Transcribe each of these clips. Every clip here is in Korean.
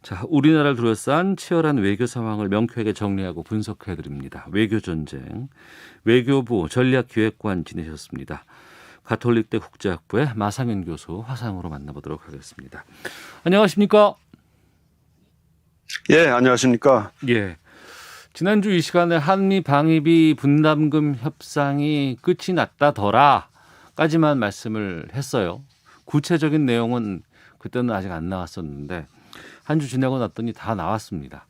자, 우리나라를 둘러싼 치열한 외교 상황을 명쾌하게 정리하고 분석해 드립니다. 외교 전쟁, 외교부 전략기획관 지내셨습니다. 가톨릭대 국제학부의 마상현 교수 화상으로 만나보도록 하겠습니다. 안녕하십니까? 예, 안녕하십니까. 예. 지난주 이 시간에 한미 방위비 분담금 협상이 끝이 났다더라까지만 말씀을 했어요. 구체적인 내용은 그때는 아직 안 나왔었는데 한 주 지나고 났더니 다 나왔습니다.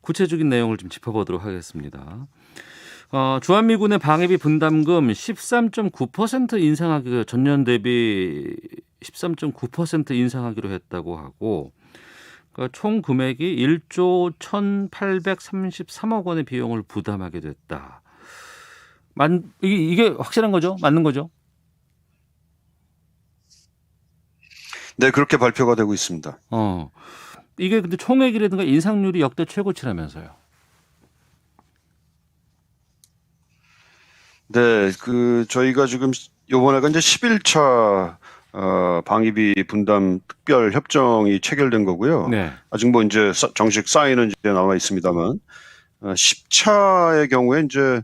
구체적인 내용을 좀 짚어보도록 하겠습니다. 주한미군의 방위비 분담금 13.9% 인상하기로 전년 대비 13.9% 인상하기로 했다고 하고 그러니까 총 금액이 1조 1,833억 원의 비용을 부담하게 됐다. 이게 확실한 거죠? 맞는 거죠? 네, 그렇게 발표가 되고 있습니다. 이게 근데 총액이라든가 인상률이 역대 최고치라면서요. 네, 저희가 지금 요번에가 이제 11차 방위비 분담 특별 협정이 체결된 거고요. 네. 아직 뭐 이제 정식 사인은 이제 나와 있습니다만, 10차의 경우에 이제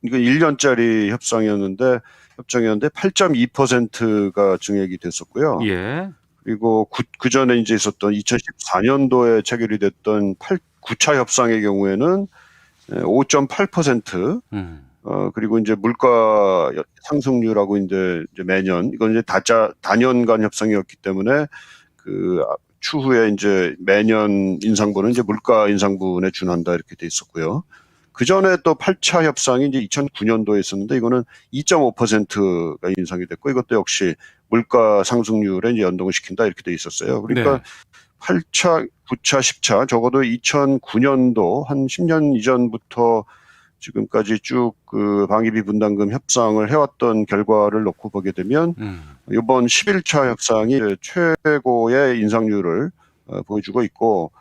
이거 1년짜리 협정이었는데 8.2%가 증액이 됐었고요. 예. 그리고 그 전에 이제 있었던 2014년도에 체결이 됐던 9차 협상의 경우에는 5.8%, 그리고 이제 물가 상승률하고 이제 매년, 이건 이제 다년간 협상이었기 때문에 추후에 이제 매년 인상분은 이제 물가 인상분에 준한다 이렇게 돼 있었고요. 그 전에 또 8차 협상이 이제 2009년도에 있었는데 이거는 2.5%가 인상이 됐고 이것도 역시 물가 상승률에 이제 연동을 시킨다 이렇게 돼 있었어요. 그러니까 네. 8차, 9차, 10차 적어도 2009년도 한 10년 이전부터 지금까지 쭉 방위비 분담금 협상을 해왔던 결과를 놓고 보게 되면 이번 11차 협상이 최고의 인상률을 보여주고 있고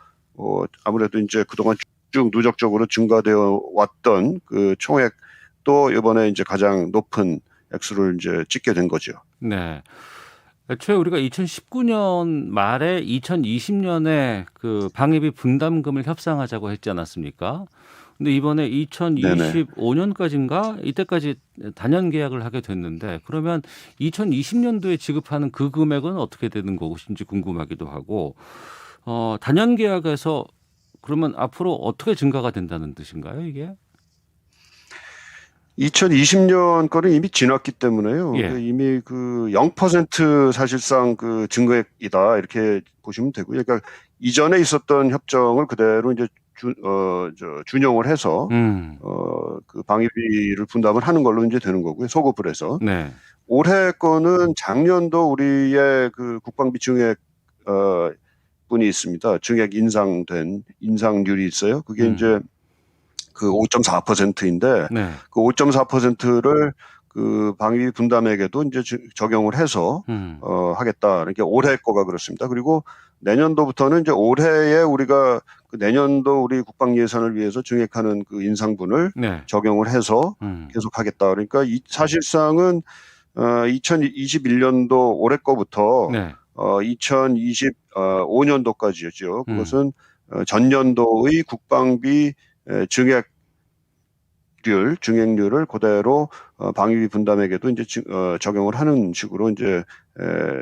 아무래도 이제 그동안 쭉 누적적으로 증가되어 왔던 그 총액도 이번에 이제 가장 높은 액수를 이제 찍게 된 거죠. 네. 애초에 우리가 2019년 말에 2020년에 그 방위비 분담금을 협상하자고 했지 않았습니까? 근데 이번에 네네. 2025년까지인가 이때까지 단연 계약을 하게 됐는데 그러면 2020년도에 지급하는 그 금액은 어떻게 되는 것인지 궁금하기도 하고 단연 계약에서 그러면 앞으로 어떻게 증가가 된다는 뜻인가요, 이게? 2020년 거는 이미 지났기 때문에요. 예. 이미 0% 사실상 증거액이다 이렇게 보시면 되고요. 그러니까 이전에 있었던 협정을 그대로 이제 준용을 해서 그 방위비를 분담을 하는 걸로 이제 되는 거고요. 소급을 해서. 네. 올해 거는 작년도 우리의 국방비 증액 분이 있습니다. 증액 인상률이 있어요. 그게 이제 5.4%인데 네. 그 5.4%를 방위비 분담액에도 이제 적용을 해서 하겠다. 그러니까 올해 거가 그렇습니다. 그리고 내년도부터는 이제 올해에 우리가 내년도 우리 국방 예산을 위해서 증액하는 그 인상분을 네. 적용을 해서 계속 하겠다. 그러니까 사실상은 2021년도 올해 거부터 네. 2025년도까지였죠. 그것은 전년도의 국방비 증액률을 그대로 방위비 분담액에도 이제 적용을 하는 식으로 이제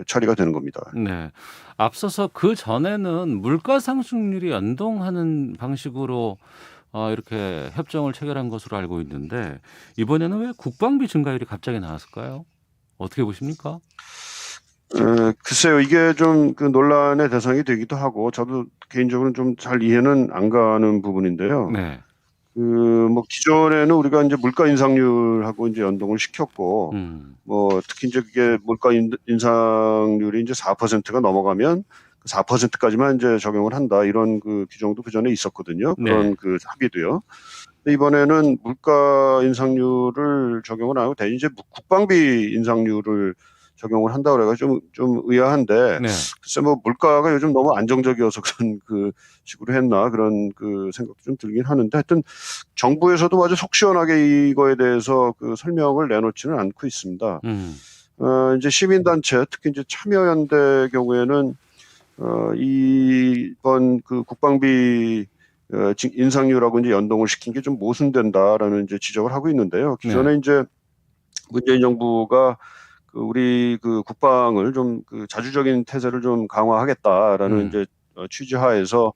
처리가 되는 겁니다. 네. 앞서서 그 전에는 물가 상승률이 연동하는 방식으로 이렇게 협정을 체결한 것으로 알고 있는데 이번에는 왜 국방비 증가율이 갑자기 나왔을까요? 어떻게 보십니까? 글쎄요, 이게 좀 논란의 대상이 되기도 하고 저도 개인적으로는 좀 잘 이해는 안 가는 부분인데요. 네. 뭐 기존에는 우리가 이제 물가 인상률하고 이제 연동을 시켰고, 뭐 특히 이제 그게 물가 인상률이 이제 4%가 넘어가면 4%까지만 이제 적용을 한다 이런 규정도 그 전에 있었거든요. 그런 네. 합의도요. 근데 이번에는 물가 인상률을 적용을 안 하고 대신 이제 국방비 인상률을 적용을 한다 그래가지고 좀 의아한데 네. 글쎄 뭐 물가가 요즘 너무 안정적이어서 그런 식으로 했나 그런 생각도 좀 들긴 하는데 하여튼 정부에서도 아주 속 시원하게 이거에 대해서 설명을 내놓지는 않고 있습니다. 이제 시민단체 특히 이제 참여연대 경우에는 이번 그 국방비 인상률하고 이제 연동을 시킨 게 좀 모순된다라는 이제 지적을 하고 있는데요. 기존에 네. 이제 문재인 정부가 그 우리 그 국방을 좀 그 자주적인 태세를 좀 강화하겠다라는 이제 취지하에서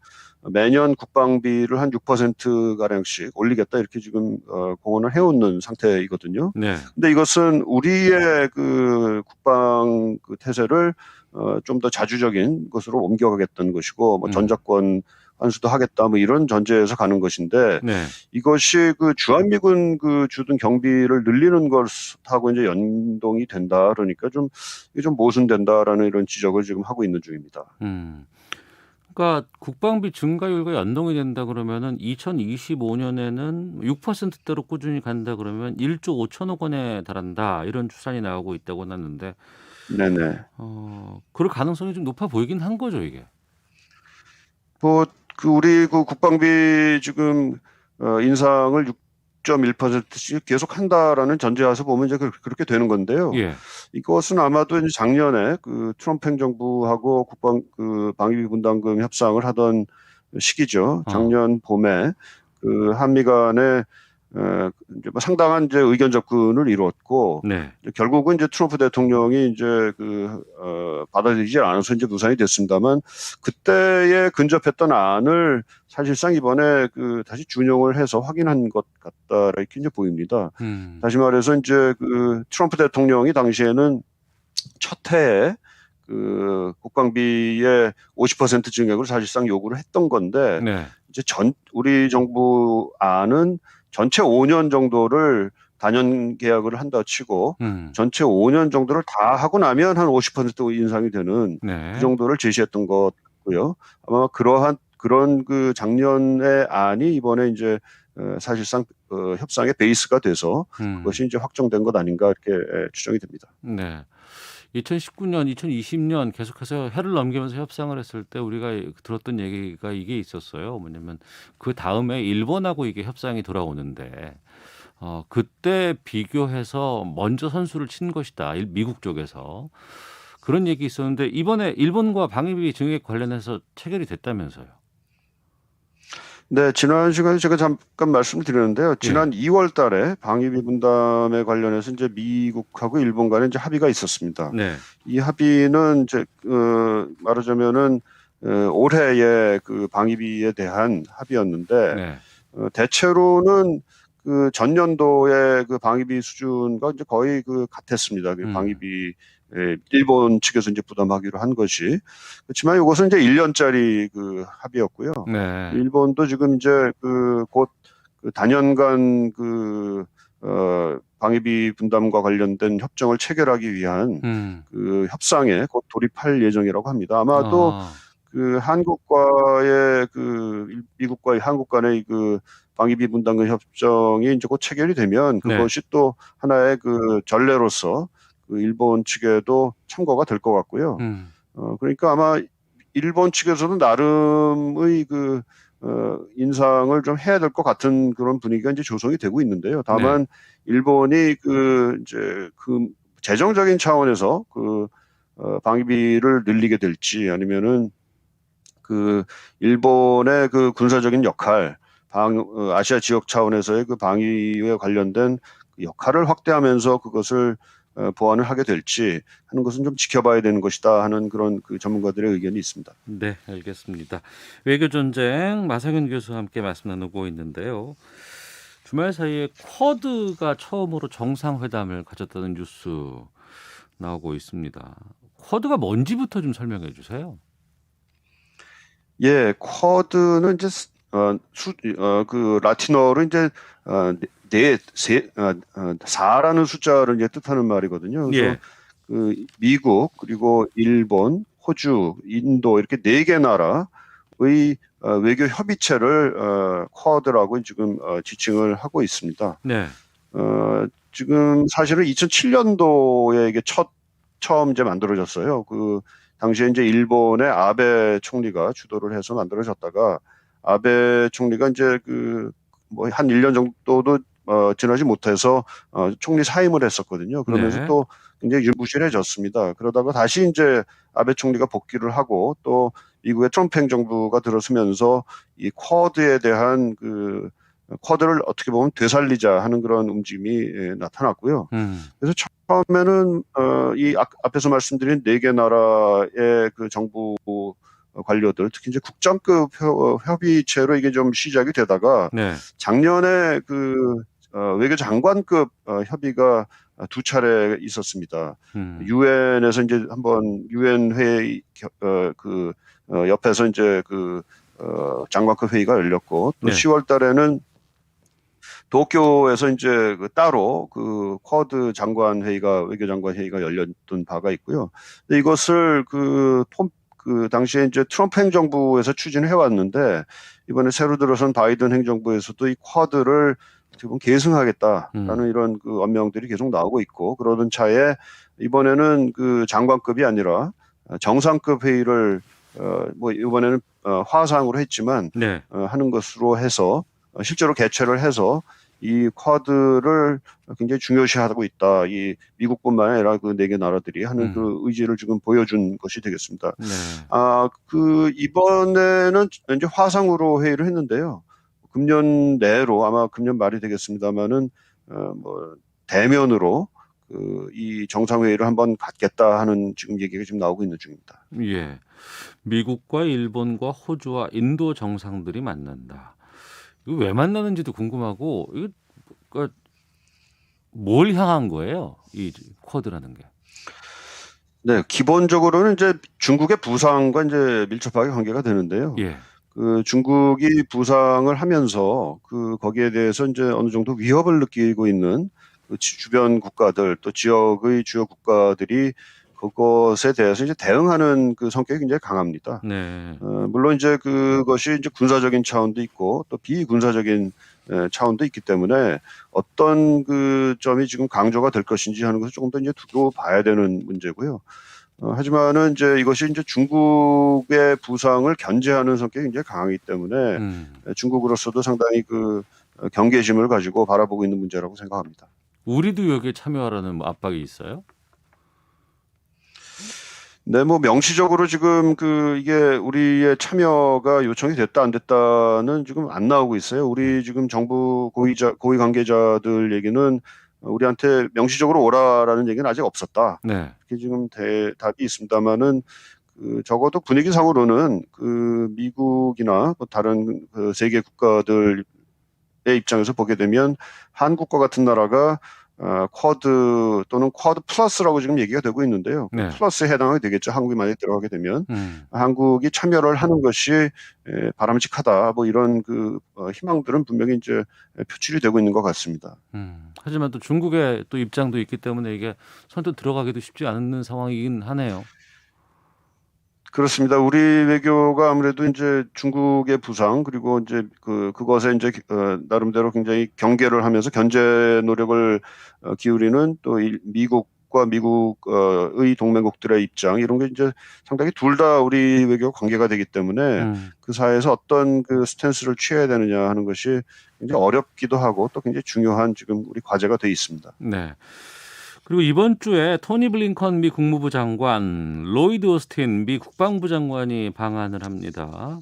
매년 국방비를 한 6% 가량씩 올리겠다 이렇게 지금 공언을 해오는 상태이거든요. 네. 근데 이것은 우리의 그 국방 그 태세를 좀 더 자주적인 것으로 옮겨가겠다는 것이고, 뭐 전작권 환수도 하겠다, 뭐 이런 전제에서 가는 것인데, 네. 이것이 그 주한미군 그 주둔 경비를 늘리는 것하고 이제 연동이 된다. 그러니까 좀 이게 좀 모순된다라는 이런 지적을 지금 하고 있는 중입니다. 그러니까 국방비 증가율과 연동이 된다 그러면은 2025년에는 6%대로 꾸준히 간다 그러면 1조 5천억 원에 달한다 이런 추산이 나오고 있다고 하는데 네네. 그럴 가능성이 좀 높아 보이긴 한 거죠 이게. 뭐 그 우리 그 국방비 지금 인상을 6.1%씩 계속 한다라는 전제하에서 보면 이제 그렇게 되는 건데요. 예. 이것은 아마도 이제 작년에 그 트럼프 행정부하고 국방 그 방위비 분담금 협상을 하던 시기죠. 작년 봄에 그 한미 간에 이제 뭐 상당한 이제 의견 접근을 이루었고, 네. 이제 결국은 이제 트럼프 대통령이 이제 받아들이지 않아서 이제 무산이 됐습니다만, 그때에 근접했던 안을 사실상 이번에 다시 준용을 해서 확인한 것 같다 이렇게 이제 보입니다. 다시 말해서 이제 트럼프 대통령이 당시에는 첫 해에 국방비의 50% 증액을 사실상 요구를 했던 건데, 네. 이제 우리 정부 안은 전체 5년 정도를 단연 계약을 한다 치고 전체 5년 정도를 다 하고 나면 한 50% 인상이 되는 네. 그 정도를 제시했던 것 같고요. 아마 그런 그 작년의 안이 이번에 이제 사실상 협상의 베이스가 돼서 그것이 이제 확정된 것 아닌가 이렇게 추정이 됩니다. 네. 2019년, 2020년 계속해서 해를 넘기면서 협상을 했을 때 우리가 들었던 얘기가 이게 있었어요. 뭐냐면 그다음에 일본하고 이게 협상이 돌아오는데 그때 비교해서 먼저 선수를 친 것이다. 미국 쪽에서. 그런 얘기 있었는데 이번에 일본과 방위비 증액 관련해서 체결이 됐다면서요. 네, 지난 시간에 제가 잠깐 말씀을 드렸는데요. 예. 지난 2월 달에 방위비 분담에 관련해서 이제 미국하고 일본 간에 이제 합의가 있었습니다. 네. 이 합의는 이제 말하자면은 올해의 그 방위비에 대한 합의였는데, 네. 대체로는 그 전년도의 그 방위비 수준과 이제 거의 같았습니다. 그 방위비 일본 측에서 이제 부담하기로 한 것이. 그렇지만 이것은 이제 1년짜리 그 합의였고요. 네. 일본도 지금 이제 곧 단연간 방위비 분담과 관련된 협정을 체결하기 위한 그 협상에 곧 돌입할 예정이라고 합니다. 아마도 한국과의 미국과의 한국 간의 방위비 분담금 협정이 이제 곧 체결이 되면 네. 그것이 또 하나의 전례로서 일본 측에도 참고가 될 것 같고요. 그러니까 아마 일본 측에서도 나름의 인상을 좀 해야 될 것 같은 그런 분위기가 이제 조성이 되고 있는데요. 다만 일본이 이제 재정적인 차원에서 방위비를 늘리게 될지 아니면은 일본의 군사적인 역할, 아시아 지역 차원에서의 방위에 관련된 역할을 확대하면서 그것을 보완을 하게 될지 하는 것은 좀 지켜봐야 되는 것이다 하는 그런 전문가들의 의견이 있습니다. 네, 알겠습니다. 외교전쟁 마상현 교수와 함께 말씀 나누고 있는데요. 주말 사이에 쿼드가 처음으로 정상회담을 가졌다는 뉴스 나오고 있습니다. 쿼드가 뭔지부터 좀 설명해 주세요. 예, 쿼드는 이제 라틴어로 이제 4라는 숫자를 이제 뜻하는 말이거든요. 그래서 예. 미국 그리고 일본, 호주, 인도 이렇게 4개 나라의 외교 협의체를 쿼드라고 지금 지칭을 하고 있습니다. 네. 지금 사실은 2007년도에 이게 처음 이제 만들어졌어요. 당시에 이제 일본의 아베 총리가 주도를 해서 만들어졌다가 아베 총리가 이제 뭐 한 1년 정도도 지나지 못해서 총리 사임을 했었거든요. 그러면서 네. 또 굉장히 유무실해졌습니다. 그러다가 다시 이제 아베 총리가 복귀를 하고 또 미국의 트럼프 행정부가 들어서면서 이 쿼드에 대한 쿼드를 어떻게 보면 되살리자 하는 그런 움직임이 나타났고요. 그래서 처음에는 이 앞에서 말씀드린 4개 나라의 그 정부 관료들, 특히 이제 국장급 협의체로 이게 좀 시작이 되다가 네. 작년에 외교장관급 협의가 2차례 있었습니다. 유엔에서 이제 한번 유엔 회의 옆에서 이제 장관급 회의가 열렸고 또 네. 10월 달에는 도쿄에서 이제 따로 쿼드 장관 회의가 외교장관 회의가 열렸던 바가 있고요. 근데 이것을 당시에 이제 트럼프 행정부에서 추진해 왔는데 이번에 새로 들어선 바이든 행정부에서도 이 쿼드를 어떻게 보면 계승하겠다라는 이런 언명들이 계속 나오고 있고 그러던 차에 이번에는 장관급이 아니라 정상급 회의를 뭐 이번에는 화상으로 했지만 네. 하는 것으로 해서 실제로 개최를 해서 이 쿼드를 굉장히 중요시하고 있다. 이 미국뿐만 아니라 4개 나라들이 하는 의지를 지금 보여준 것이 되겠습니다. 네. 이번에는 이제 화상으로 회의를 했는데요. 금년 내로 아마 금년 말이 되겠습니다만은 대면으로 이 정상회의를 한번 갖겠다 하는 지금 얘기가 지금 나오고 있는 중입니다. 예. 미국과 일본과 호주와 인도 정상들이 만난다. 이거 왜 만나는지도 궁금하고 이거 뭘 향한 거예요? 이 쿼드라는 게. 네, 기본적으로는 이제 중국의 부상과 이제 밀접하게 관계가 되는데요. 예. 중국이 부상을 하면서 거기에 대해서 이제 어느 정도 위협을 느끼고 있는 주변 국가들 또 지역의 주요 국가들이 그것에 대해서 이제 대응하는 성격이 굉장히 강합니다. 네. 물론 이제 그것이 이제 군사적인 차원도 있고 또 비군사적인 차원도 있기 때문에 어떤 점이 지금 강조가 될 것인지 하는 것을 조금 더 이제 두고 봐야 되는 문제고요. 하지만은 이제 이것이 이제 중국의 부상을 견제하는 성격이 굉장히 강하기 때문에 중국으로서도 상당히 경계심을 가지고 바라보고 있는 문제라고 생각합니다. 우리도 여기에 참여하라는 압박이 있어요? 네, 뭐 명시적으로 지금 이게 우리의 참여가 요청이 됐다 안 됐다는 지금 안 나오고 있어요. 우리 지금 정부 고위 관계자들 얘기는 우리한테 명시적으로 오라라는 얘기는 아직 없었다. 네. 이렇게 지금 답이 있습니다만은 적어도 분위기상으로는 미국이나 뭐 다른 세계 국가들의 입장에서 보게 되면 한국과 같은 나라가 쿼드 또는 쿼드 플러스라고 지금 얘기가 되고 있는데요. 네. 플러스에 해당이 되겠죠. 한국이 만약에 들어가게 되면 한국이 참여를 하는 것이 바람직하다. 뭐 이런 희망들은 분명히 이제 표출이 되고 있는 것 같습니다. 하지만 또 중국의 또 입장도 있기 때문에 이게 선뜻 들어가기도 쉽지 않은 상황이긴 하네요. 그렇습니다. 우리 외교가 아무래도 이제 중국의 부상 그리고 이제 그것에 이제 나름대로 굉장히 경계를 하면서 견제 노력을 기울이는 또 미국과 미국의 동맹국들의 입장 이런 게 이제 상당히 둘 다 우리 외교 관계가 되기 때문에 그 사이에서 어떤 스탠스를 취해야 되느냐 하는 것이 굉장히 어렵기도 하고 또 굉장히 중요한 지금 우리 과제가 돼 있습니다. 네. 그리고 이번 주에 토니 블링컨 미 국무부 장관, 로이드 오스틴 미 국방부 장관이 방한을 합니다.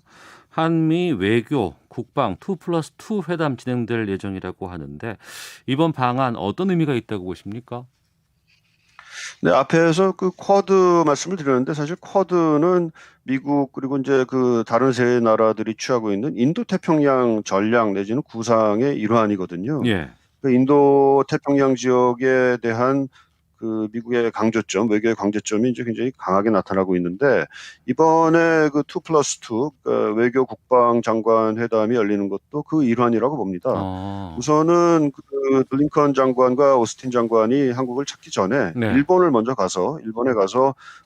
한미 외교, 국방 2+2 회담 진행될 예정이라고 하는데 이번 방한 어떤 의미가 있다고 보십니까? 네, 앞에서 쿼드 말씀을 드렸는데 사실 쿼드는 미국 그리고 이제 다른 세 나라들이 취하고 있는 인도 태평양 전략 내지는 구상의 일환이거든요. 예. 인도 태평양 지역에 대한 미국의 강조점, 외교의 강조점이 이제 굉장히 강하게 나타나고 있는데 이번에 2+2 외교 국방 장관 회담이 열리는 것도 그 일환이라고 봅니다. 우선은 블링컨 장관과 오스틴 장관이 한국을 찾기 전에 네. 일본에 가서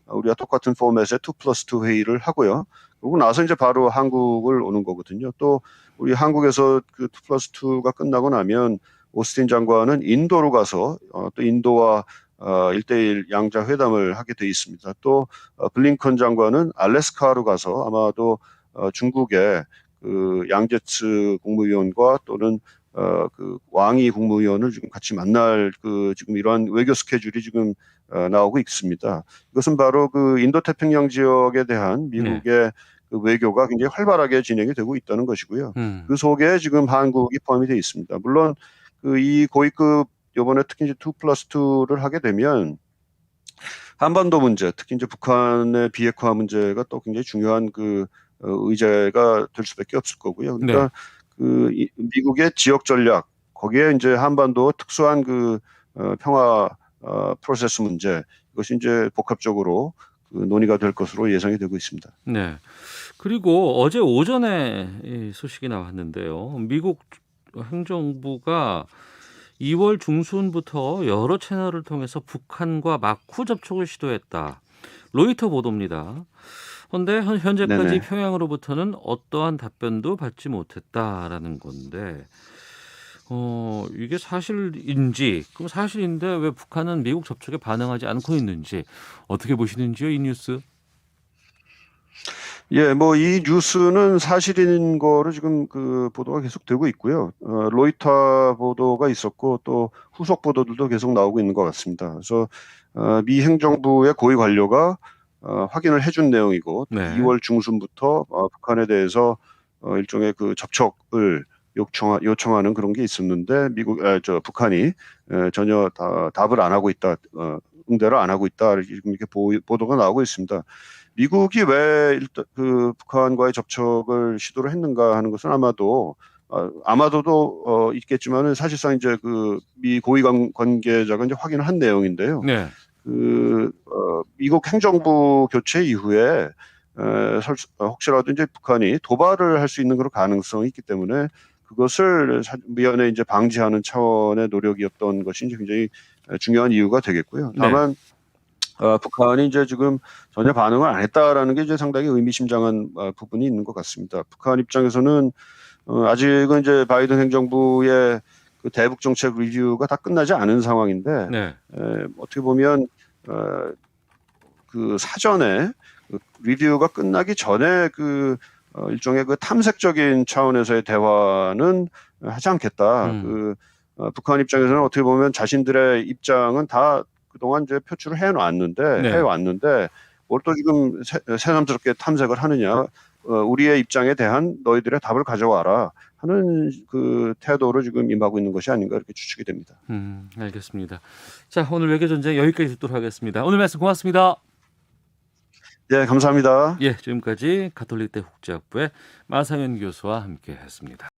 우리와 똑같은 포맷의 2+2 회의를 하고요. 그리고 나서 이제 바로 한국을 오는 거거든요. 또 우리 한국에서 2+2가 끝나고 나면 오스틴 장관은 인도로 가서 또 인도와 1대1 양자 회담을 하게 돼 있습니다. 또 블링컨 장관은 알래스카로 가서 아마도 중국의 양제츠 국무위원과 또는 그 왕이 국무위원을 지금 같이 만날 그 지금 이러한 외교 스케줄이 지금 나오고 있습니다. 이것은 바로 그 인도태평양 지역에 대한 네. 미국의 그 외교가 굉장히 활발하게 진행이 되고 있다는 것이고요. 음. 그 속에 지금 한국이 포함이 되어 있습니다. 물론 그 이 고위급 이번에 특히 이제 2+2를 하게 되면 한반도 문제, 특히 이제 북한의 비핵화 문제가 또 굉장히 중요한 그 의제가 될 수밖에 없을 거고요. 그러니까 네. 미국의 지역 전략, 거기에 이제 한반도 특수한 그 평화 프로세스 문제, 이것이 이제 복합적으로 그 논의가 될 것으로 예상이 되고 있습니다. 네. 그리고 어제 오전에 이 소식이 나왔는데요. 미국 행정부가 2월 중순부터 여러 채널을 통해서 북한과 막후 접촉을 시도했다. 로이터 보도입니다. 그런데 현재까지 네네. 평양으로부터는 어떠한 답변도 받지 못했다라는 건데, 이게 사실인지, 그럼 사실인데 왜 북한은 미국 접촉에 반응하지 않고 있는지 어떻게 보시는지요, 이 뉴스? 예, 뭐 이 뉴스는 사실인 거로 지금 그 보도가 계속 되고 있고요. 로이터 보도가 있었고 또 후속 보도들도 계속 나오고 있는 것 같습니다. 그래서 미 행정부의 고위 관료가 확인을 해준 내용이고 네. 2월 중순부터 북한에 대해서 일종의 그 접촉을 요청하는 그런 게 있었는데 북한이 전혀 답을 안 하고 있다, 응대를 안 하고 있다 지금 이렇게 보도가 나오고 있습니다. 미국이 왜 일단 그 북한과의 접촉을 시도를 했는가 하는 것은 아마도도 있겠지만은 사실상 이제 그 미 고위 관계자가 이제 확인을 한 내용인데요. 네. 미국 행정부 교체 이후에 혹시라도 이제 북한이 도발을 할 수 있는 그런 가능성이 있기 때문에 그것을 미연에 이제 방지하는 차원의 노력이었던 것이 이제 굉장히 중요한 이유가 되겠고요. 네. 다만 북한이 이제 지금 전혀 반응을 안 했다라는 게 이제 상당히 의미심장한 부분이 있는 것 같습니다. 북한 입장에서는 아직은 이제 바이든 행정부의 그 대북 정책 리뷰가 다 끝나지 않은 상황인데 네. 어떻게 보면 그 사전에 그 리뷰가 끝나기 전에 그 일종의 그 탐색적인 차원에서의 대화는 하지 않겠다. 북한 입장에서는 어떻게 보면 자신들의 입장은 다 그동안 이제 표출을 네. 해왔는데 뭘 또 지금 새삼스럽게 탐색을 하느냐. 우리의 입장에 대한 너희들의 답을 가져와라 하는 그 태도로 지금 임하고 있는 것이 아닌가 이렇게 추측이 됩니다. 알겠습니다. 자, 오늘 외교전쟁 여기까지 듣도록 하겠습니다. 오늘 말씀 고맙습니다. 네, 감사합니다. 예, 지금까지 가톨릭대 국제학부의 마상현 교수와 함께했습니다.